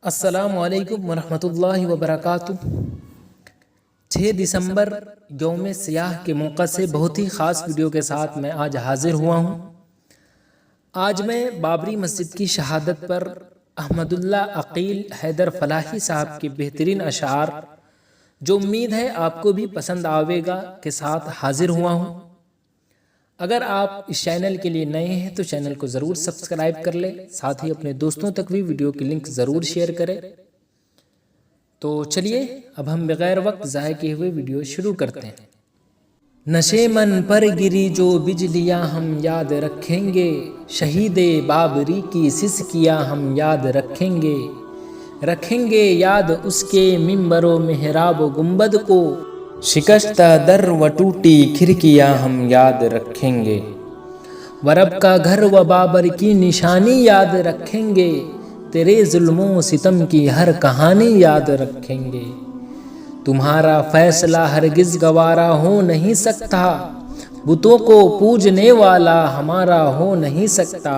السلام علیکم ورحمۃ اللہ وبرکاتہ۔ 6 دسمبر یوم سیاہ کے موقع سے بہت ہی خاص ویڈیو کے ساتھ میں آج حاضر ہوا ہوں۔ آج میں بابری مسجد کی شہادت پر احمد اللہ عقیل حیدر فلاحی صاحب کے بہترین اشعار، جو امید ہے آپ کو بھی پسند آئے گا، کے ساتھ حاضر ہوا ہوں۔ اگر آپ اس چینل کے لیے نئے ہیں تو چینل کو ضرور سبسکرائب کر لیں، ساتھ ہی اپنے دوستوں تک بھی ویڈیو کی لنک ضرور شیئر کریں۔ تو چلیے اب ہم بغیر وقت ضائع کیے ہوئے ویڈیو شروع کرتے ہیں۔ نشے من پر گری جو بجلیاں ہم یاد رکھیں گے، شہید بابری کی سسکیاں ہم یاد رکھیں گے، رکھیں گے یاد اس کے منبر و محراب و گنبد کو، شکستہ در و ٹوٹی کھڑکیاں ہم یاد رکھیں گے، ورب کا گھر و بابر کی نشانی یاد رکھیں گے، تیرے ظلم و ستم کی ہر کہانی یاد رکھیں گے، تمہارا فیصلہ ہرگز گوارا ہو نہیں سکتا، بتوں کو پوجنے والا ہمارا ہو نہیں سکتا،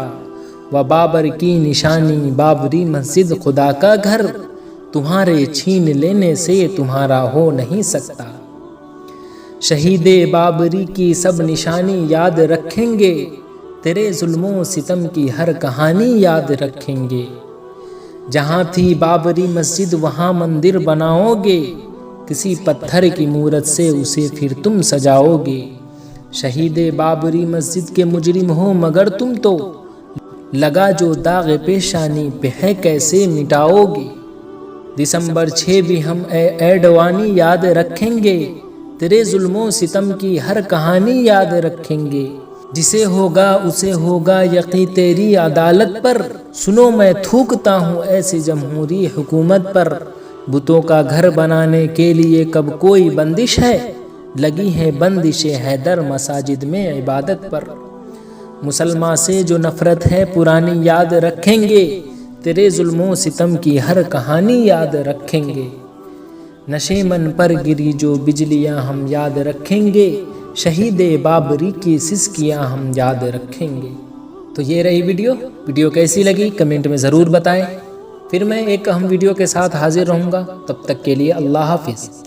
و بابر کی نشانی بابری مسجد خدا کا گھر، تمہارے چھین لینے سے تمہارا ہو نہیں سکتا، شہید بابری کی سب نشانی یاد رکھیں گے، تیرے ظلم و ستم کی ہر کہانی یاد رکھیں گے، جہاں تھی بابری مسجد وہاں مندر بناؤ گے، کسی پتھر کی مورت سے اسے پھر تم سجاؤ گے، شہید بابری مسجد کے مجرم ہو مگر تم تو، لگا جو داغ پیشانی پہ ہے کیسے مٹاؤ گے، دسمبر 6 بھی ہم اے ایڈوانی یاد رکھیں گے، تیرے ظلم و ستم کی ہر کہانی یاد رکھیں گے، جسے ہوگا اسے ہوگا یقین تیری عدالت پر، سنو میں تھوکتا ہوں ایسی جمہوری حکومت پر، بتوں کا گھر بنانے کے لیے کب کوئی بندش ہے، لگی ہے بندش حیدر مساجد میں عبادت پر، مسلمان سے جو نفرت ہے پرانی یاد رکھیں گے، تیرے ظلم و ستم کی ہر کہانی یاد رکھیں گے، نشے من پر گری جو بجلیاں ہم یاد رکھیں گے، شہید بابری کی سسکیاں ہم یاد رکھیں گے۔ تو یہ رہی ویڈیو کیسی لگی کمنٹ میں ضرور بتائیں، پھر میں ایک اہم ویڈیو کے ساتھ حاضر رہوں گا، تب تک کے لیے اللہ حافظ۔